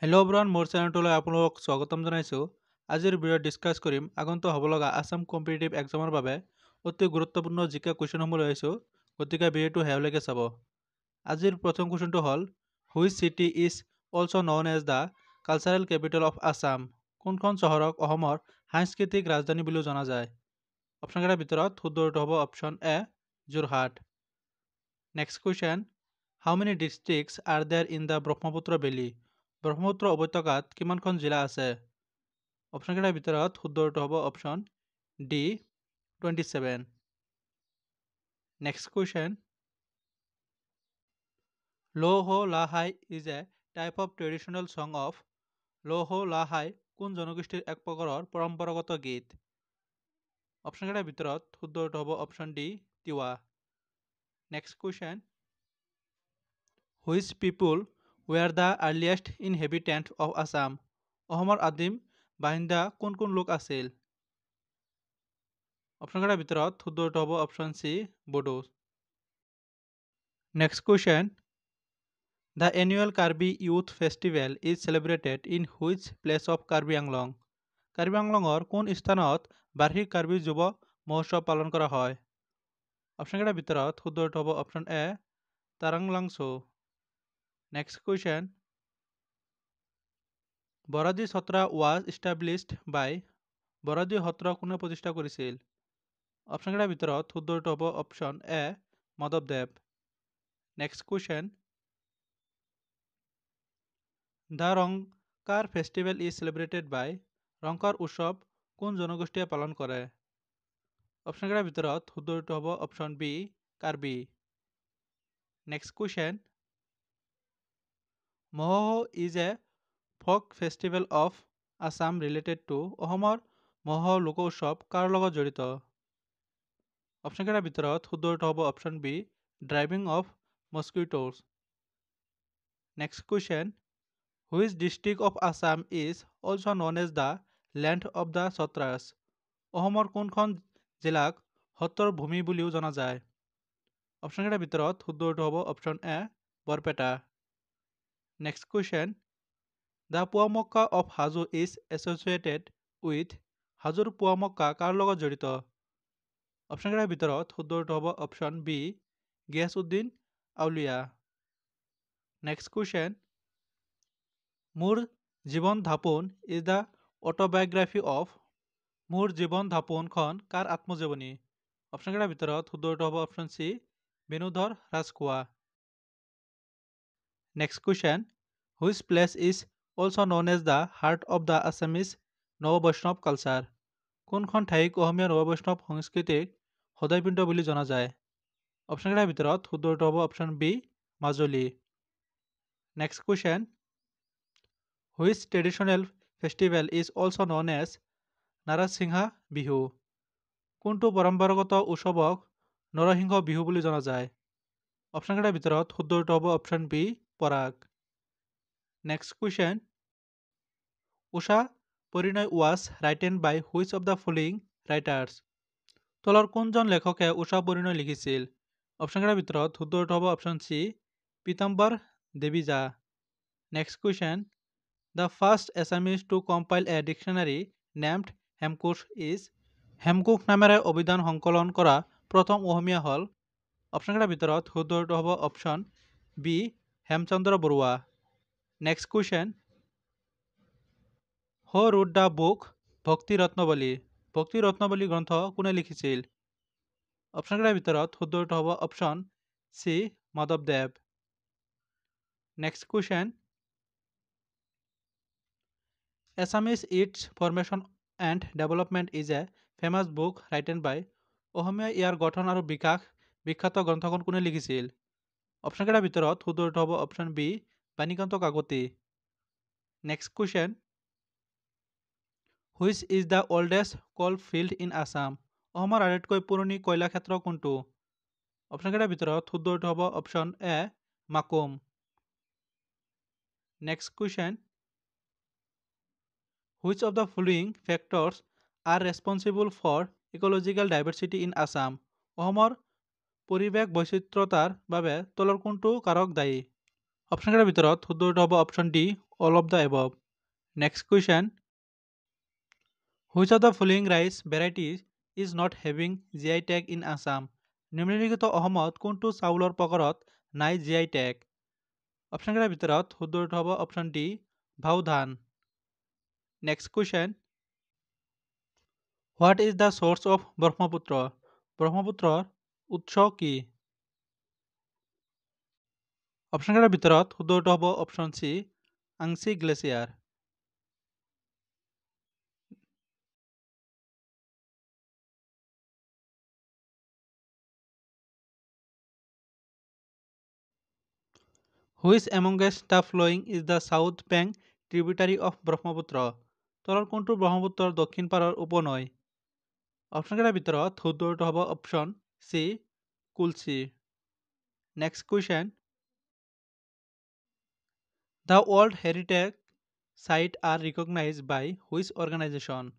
Hello' bran মোৰ চেনেলটোলৈ আপোনালোকক স্বাগতম জনাইছোঁ। আজিৰ ভিডিঅ'ত ডিছকাছ কৰিম আগন্তুক হ'ব লগা আছাম কম্পিটিটিভ এক্সামৰ বাবে অতি গুৰুত্বপূৰ্ণ জিকে কুৱেশ্যনসমূহ লৈ আহিছোঁ। গতিকে ভিডিঅ'টো শেষলৈকে চাব। আজিৰ প্ৰথম কুৱেশ্যনটো হ'ল which city is also' known as the cultural capital of Assam? কোনখন চহৰক অসমৰ সাংস্কৃতিক ৰাজধানী বুলিও জনা যায়? অপশ্যনকেইটাৰ ভিতৰত শুদ্ধ উত্তৰ হ'ব option A Jorhat. Next question, how many districts are there in the Brahmaputra valley? ব্ৰহ্মপুত্ৰ উপত্যকাত কিমানখন জিলা আছে? অপশ্যনকেইটাৰ ভিতৰত শুদ্ধ উত্তৰ হ'ব অপশ্যন ডি 27। নেক্সট কুৱেশ্যন, ল' ho লা হাই is a type of traditional song of. ল' ho লা হাই কোন জনগোষ্ঠীৰ এক প্ৰকাৰৰ পৰম্পৰাগত গীত? অপশ্যনকেইটাৰ ভিতৰত শুদ্ধ উত্তৰ হ'ব option D Tiwa. Next question, which people were the earliest inhabitant of Assam? অসমৰ আদিম বাসিন্দা কোন কোন লোক আছিল? অপশ্যনকেইটাৰ ভিতৰত শুদ্ধ উত্তৰ হ'ব option C Bodo. Next question, the annual Karbi youth festival is celebrated in which place of Karbi Anglong? Karbi আংলঙৰ কোন স্থানত বাৰ্ষিক কাৰ্বি যুৱ মহোৎসৱ পালন কৰা হয়? অপশ্যনকেইটাৰ ভিতৰত শুদ্ধ উত্তৰ হ'ব অপশ্যন এ তাৰাংলাংছু। Next question, Baradi Satra was established by. Baradi Satra কোনে প্ৰতিষ্ঠা কৰিছিল? অপশ্যনকেইটাৰ ভিতৰত শুদ্ধ উত্তৰ হ'ব অপশ্যন এ মাধৱদেৱ। Next question, the Rongker festival is celebrated by. Rongker উৎসৱ কোন জনগোষ্ঠীয়ে পালন কৰে? অপশ্যনকেইটাৰ ভিতৰত শুদ্ধ উত্তৰ হ'ব option B Karbi. Next question, Mohoho is a folk festival of Assam related to. অসমৰ মহোহো লোক উৎসৱ কাৰ লগত জড়িত? অপশ্যনকেইটাৰ ভিতৰত শুদ্ধ উত্তৰ হ'ব option B driving of mosquitoes. Next question, which district of Assam is also' known as the land of the Satras? অসমৰ কোনখন জিলাক সত্ৰৰ ভূমি বুলিও জনা যায়? অপশ্যনকেইটাৰ ভিতৰত শুদ্ধ উত্তৰ হ'ব option A Barpeta. Next question, the Poa Mecca of Hajo is associated with. হাজোৰ পুৱামক্কা কাৰ লগত জড়িত? অপশ্যনকেইটাৰ ভিতৰত শুদ্ধ উত্তৰ হ'ব অপশ্যন বি গিয়াছউদ্দিন আউলিয়া। নেক্সট কুৱেশ্যন, মোৰ জীৱন ধাপোন ইজ দ্য অট'বায়োগ্ৰাফি অফ। মোৰ জীৱন ধাপোনখন কাৰ আত্মজীৱনী? অপশ্যনকেইটাৰ ভিতৰত শুদ্ধ উত্তৰ হ'ব option C Benudhar Rajkhowa. Next question, which place is also' known as the heart of the Assamese Nava Vaishnava culture? কোনখন ঠাইক অসমীয়া নৱ বৈষ্ণৱ সংস্কৃতিক হৃদয়পিণ্ড বুলি জনা যায়? অপশ্যনকেইটাৰ ভিতৰত শুদ্ধ উত্তৰ হ'ব option B Majuli. Next question, which traditional festival is also' known as Narasimha Bihu? কোনটো পৰম্পৰাগত উৎসৱক নৰসিংহ বিহু বুলি জনা যায়? অপশ্যনকেইটাৰ ভিতৰত শুদ্ধ উত্তৰ হ'ব option B Parag. Next question, Usha Parinay was written by which of the following writers? তলৰ কোনজন লেখকে উষা পৰিণয় লিখিছিল? অপশ্যনকেইটাৰ ভিতৰত শুদ্ধ উত্তৰ হ'ব option C Pitambar Devija. Next question, the first Assamese to compile a dictionary named Hemkosh is. হেমকোষ নামেৰে অভিধান সংকলন কৰা প্ৰথম অসমীয়া হ'ল? অপশ্যনকেইটাৰ ভিতৰত শুদ্ধ উত্তৰ হ'ব option B Hemchandra Barua. Next question, who wrote the book Bhakti Ratnavali? ভক্তি ৰত্নৱলী গ্ৰন্থ কোনে লিখিছিল? অপশ্যনকেইটাৰ ভিতৰত শুদ্ধ উত্তৰ হ'ব অপশ্যন চি মাধৱদেৱ। Next question, Assamese its formation and development is a famous book written by. অসমীয়া ইয়াৰ গঠন আৰু বিকাশ বিখ্যাত গ্ৰন্থখন কোনে লিখিছিল? অপশ্যনকেইটাৰ ভিতৰত শুদ্ধ উত্তৰ হ'ব option B Banikanta Kakati. Next question, which is the oldest coal field in Assam? অসমৰ আটাইতকৈ পুৰণি কয়লা ক্ষেত্ৰ কোনটো? অপশ্যনকেইটাৰ ভিতৰত শুদ্ধ উত্তৰ হ'ব option A Makum. Next question, which of the following factors are responsible for ecological diversity in Assam? অসমৰ পৰিৱেশ বৈচিত্ৰ্যতাৰ বাবে তলৰ কোনটো কাৰক দায়ী? অপশ্যনকেইটাৰ ভিতৰত শুদ্ধ উত্তৰ হ'ব option D all of the above. Next question. Which of the following rice varieties is not having GI tag in Assam? নিম্নলিখিত অসমত কোনটো চাউলৰ প্ৰকাৰত নাই GI tag? অপশ্যনকেইটাৰ ভিতৰত শুদ্ধ উত্তৰ হ'ব অপশ্যন ডি ভাও ধান। Next question. What is the source of Brahmaputra? ব্ৰহ্মপুত্ৰৰ উৎস কি? অপশ্যনকেইটাৰ ভিতৰত শুদ্ধ উত্তৰ হ'ব option C Angsi glacier. Which amongst the following is the south bank tributary of Brahmaputra? তলৰ কোনটো ব্ৰহ্মপুত্ৰৰ দক্ষিণ পাৰৰ উপনৈ? অপশ্যনকেইটাৰ ভিতৰত শুদ্ধ উত্তৰ হ'ব option C Kulsi. Next question. The World Heritage Site are recognized by which organization?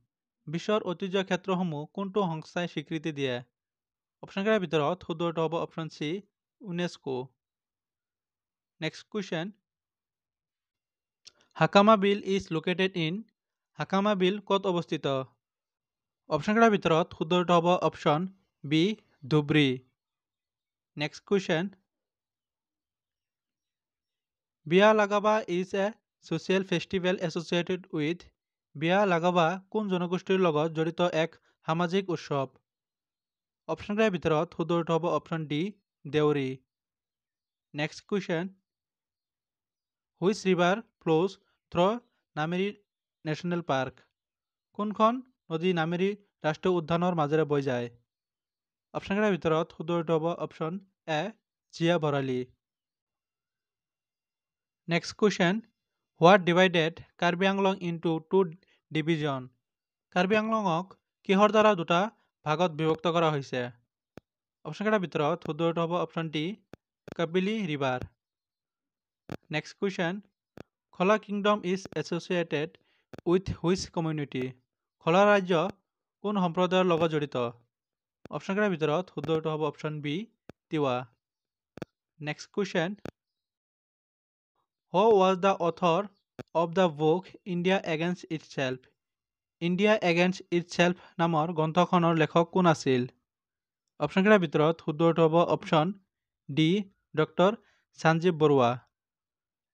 বিশ্বৰ ঐতিহ্য ক্ষেত্ৰসমূহ কোনটো সংস্থাই স্বীকৃতি দিয়ে? অপশ্যনকেইটাৰ ভিতৰত শুদ্ধ উত্তৰ হ'ব option C UNESCO. Next question. Hakama beel is located in Hakama beel ক'ত অৱস্থিত? অপশ্যনকেইটাৰ ভিতৰত শুদ্ধ উত্তৰ হ'ব option B Dhubri. Next question. Biya Lagaba is a social festival associated with Biya Lagaba কোন জনগোষ্ঠীৰ লগত জড়িত এক সামাজিক উৎসৱ? অপশ্যনকেইটাৰ ভিতৰত শুদ্ধ উত্তৰ হ'ব option D Deori. Next question. Which river flows through Nameri national park? কোনখন নদী নামেৰী ৰাষ্ট্ৰীয় উদ্যানৰ মাজেৰে বৈ যায়? অপশ্যনকেইটাৰ ভিতৰত শুদ্ধ উত্তৰ হ'ব option A Jia Bharali. Next question. What divided Karbi Anglong into two division? Karbi আংলঙক কিহৰ দ্বাৰা দুটা ভাগত বিভক্ত কৰা হৈছে? অপশ্যনকেইটাৰ ভিতৰত শুদ্ধ উত্তৰ হ'ব option D Kapili river. Next question. Khola kingdom is associated with which community? Khola ৰাজ্য কোন সম্প্ৰদায়ৰ লগত জড়িত? অপশ্যনকেইটাৰ ভিতৰত শুদ্ধ উত্তৰ হ'ব option B Tiwa. Next question. Who was the author of the book India against itself? India against itself নামৰ গ্ৰন্থখনৰ লেখক কোন আছিল? অপশ্যনকেইটাৰ ভিতৰত শুদ্ধ উত্তৰ হ'ব option D doctor Sanjib Barua.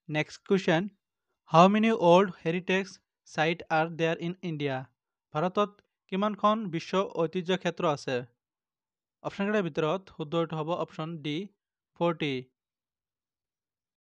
Next question. How many world heritage site are there in India? ভাৰতত কিমানখন বিশ্ব ঐতিহ্য ক্ষেত্ৰ আছে? অপশ্যনকেইটাৰ ভিতৰত শুদ্ধ উত্তৰ হ'ব অপশ্যন ডি 40।